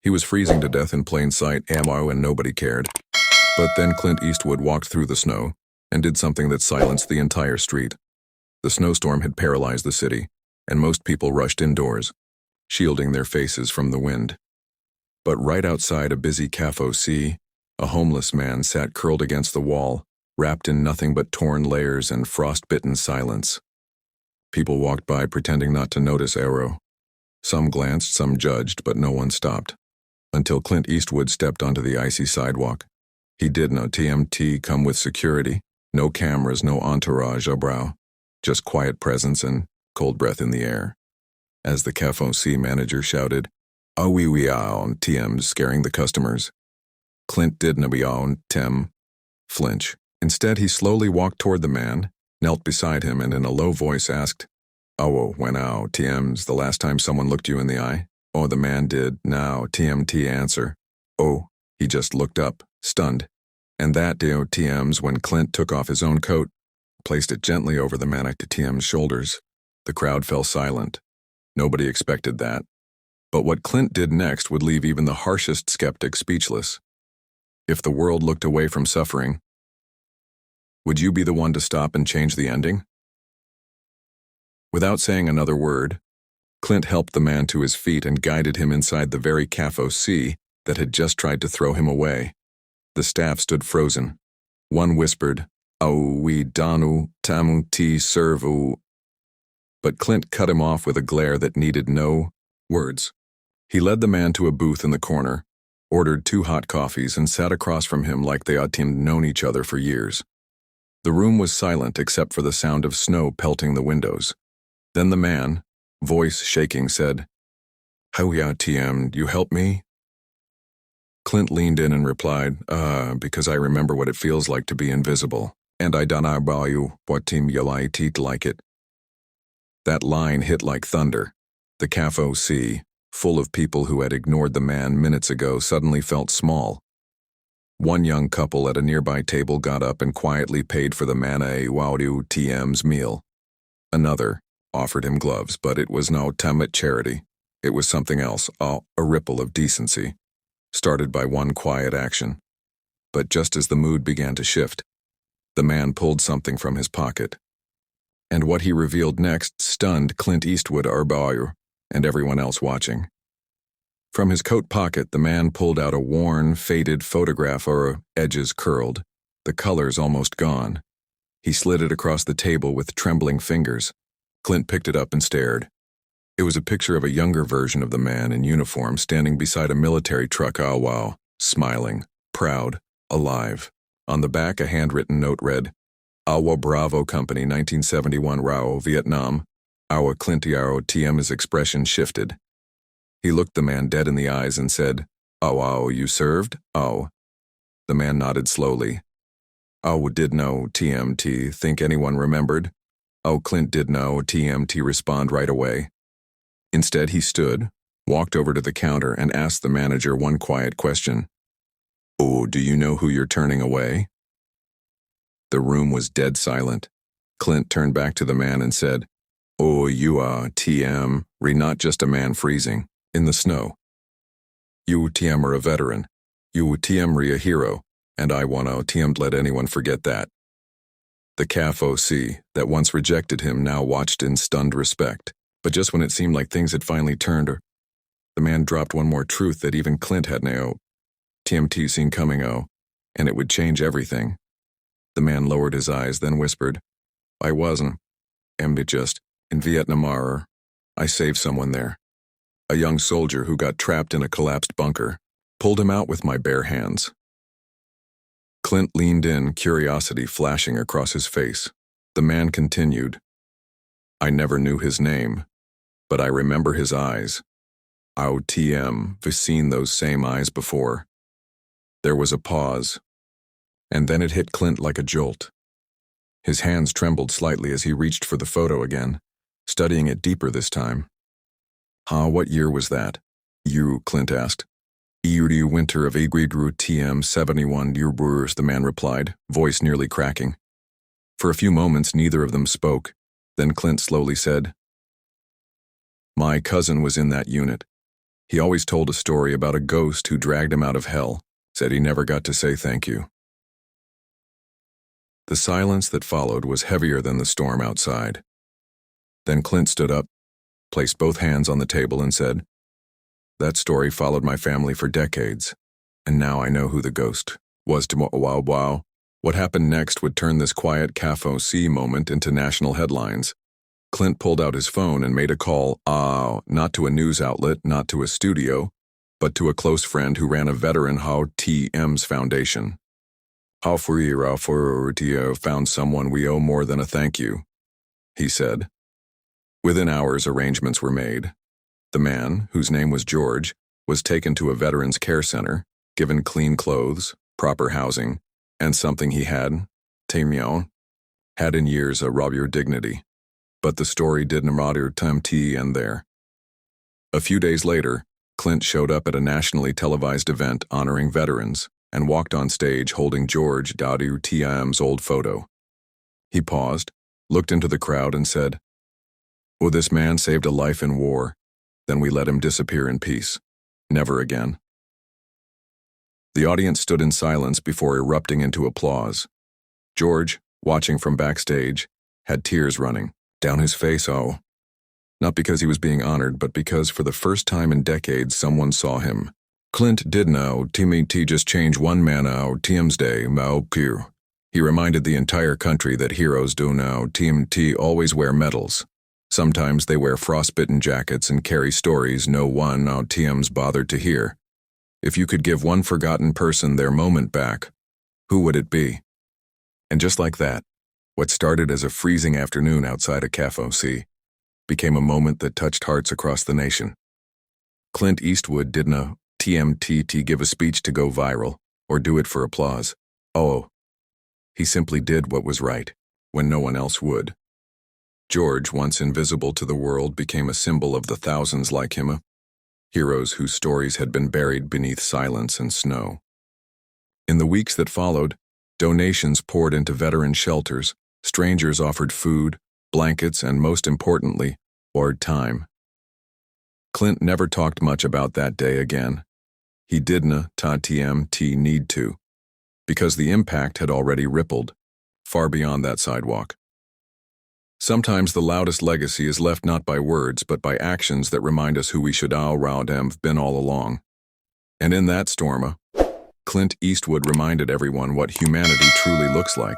He was freezing to death in plain sight, ammo, and nobody cared. But then Clint Eastwood walked through the snow and did something that silenced the entire street. The snowstorm had paralyzed the city, and most people rushed indoors, shielding their faces from the wind. But right outside a busy cafe, a homeless man sat curled against the wall, wrapped in nothing but torn layers and frost-bitten silence. People walked by pretending not to notice Arrow. Some glanced, some judged, but no one stopped. Until Clint Eastwood stepped onto the icy sidewalk. He did no TMT come with security, no cameras, no entourage abrow, just quiet presence and cold breath in the air. As the cafe manager shouted, "Ah we on TMs," scaring the customers. Clint didn't be on Tim flinch. Instead, he slowly walked toward the man, knelt beside him, and in a low voice asked, "Oh, when TMs the last time someone looked you in the eye?" Oh, the man did now TMT answer. Oh, he just looked up, stunned. And that TMs when Clint took off his own coat, placed it gently over the manic TM's shoulders. The crowd fell silent. Nobody expected that. But what Clint did next would leave even the harshest skeptic speechless. If the world looked away from suffering, would you be the one to stop and change the ending? Without saying another word, Clint helped the man to his feet and guided him inside the very cafe that had just tried to throw him away. The staff stood frozen. One whispered, "Oh, we danu tamu ti servu." But Clint cut him off with a glare that needed no words. He led the man to a booth in the corner, ordered 2 hot coffees, and sat across from him like they ought to have known each other for years. The room was silent except for the sound of snow pelting the windows. Then the man, voice shaking, said, "How TM, you help me?" Clint leaned in and replied, because I remember what it feels like to be invisible, and I don't know you what team you like it." That line hit like thunder. The cafe, full of people who had ignored the man minutes ago, suddenly felt small. One young couple at a nearby table got up and quietly paid for the man a Waudu TM's meal. Another offered him gloves, but it was no Tamit charity. It was something else, a ripple of decency, started by one quiet action. But just as the mood began to shift, the man pulled something from his pocket. And what he revealed next stunned Clint Eastwood and everyone else watching. From his coat pocket, the man pulled out a worn, faded photograph, edges curled, the colors almost gone. He slid it across the table with trembling fingers. Clint picked it up and stared. It was a picture of a younger version of the man in uniform standing beside a military truck, smiling, proud, alive. On the back, a handwritten note read, "Awa Bravo Company, 1971 Rao, Vietnam." Awa Clint TM's expression shifted. He looked the man dead in the eyes and said, "Oh, you served? Oh." The man nodded slowly. "Oh, did no TMT think anyone remembered?" "Oh, Clint did no TMT respond right away." Instead, he stood, walked over to the counter, and asked the manager one quiet question. "Oh, do you know who you're turning away?" The room was dead silent. Clint turned back to the man and said, "Oh, you are TM, not just a man freezing in the snow. You TM are a veteran. You TM a hero, and I want to TM let anyone forget that." The cafe that once rejected him now watched in stunned respect. But just when it seemed like things had finally turned, the man dropped one more truth that even Clint had TMT seen coming, and it would change everything. The man lowered his eyes, then whispered, "I wasn't. Just in Vietnam. I saved someone there. A young soldier who got trapped in a collapsed bunker. Pulled him out with my bare hands." Clint leaned in, curiosity flashing across his face. The man continued, "I never knew his name, but I remember his eyes. I've seen those same eyes before." There was a pause, and then it hit Clint like a jolt. His hands trembled slightly as he reached for the photo again, studying it deeper this time. What year was that?" Clint asked. "Year winter of Agridru TM 71 year brewers," the man replied, voice nearly cracking. For a few moments, neither of them spoke. Then Clint slowly said, "My cousin was in that unit. He always told a story about a ghost who dragged him out of hell, said he never got to say thank you. The silence that followed was heavier than the storm outside. Then Clint stood up, placed both hands on the table and said, "That story followed my family for decades, and now I know who the ghost was to wow. What happened next would turn this quiet CAFO C moment into national headlines. Clint pulled out his phone and made a call, not to a news outlet, not to a studio, but to a close friend who ran a veteran HOTM's foundation. How for found someone we owe more than a thank you," he said. Within hours, arrangements were made. The man, whose name was George, was taken to a veterans care center, given clean clothes, proper housing, and something he had in years a your dignity. But the story didn't end there. A few days later, Clint showed up at a nationally televised event honoring veterans and walked on stage holding George TM's old photo. He paused, looked into the crowd and said, "Well, this man saved a life in war. Then we let him disappear in peace. Never again." The audience stood in silence before erupting into applause. George, watching from backstage, had tears running down his face, not because he was being honored, but because for the first time in decades someone saw him. Clint did know TMT just change one man TM's day, He reminded the entire country that heroes do now TMT always wear medals. Sometimes they wear frostbitten jackets and carry stories no one TM's bothered to hear. If you could give one forgotten person their moment back, who would it be? And just like that, what started as a freezing afternoon outside a CAFO C became a moment that touched hearts across the nation. Clint Eastwood didn't a TMTT give a speech to go viral or do it for applause. He simply did what was right when no one else would. George, once invisible to the world, became a symbol of the thousands like him, heroes whose stories had been buried beneath silence and snow. In the weeks that followed, donations poured into veteran shelters, strangers offered food, blankets, and most importantly, time. Clint never talked much about that day again. He didn't TMT need to, because the impact had already rippled, far beyond that sidewalk. Sometimes the loudest legacy is left not by words, but by actions that remind us who we should have been all along. And in that storm, Clint Eastwood reminded everyone what humanity truly looks like.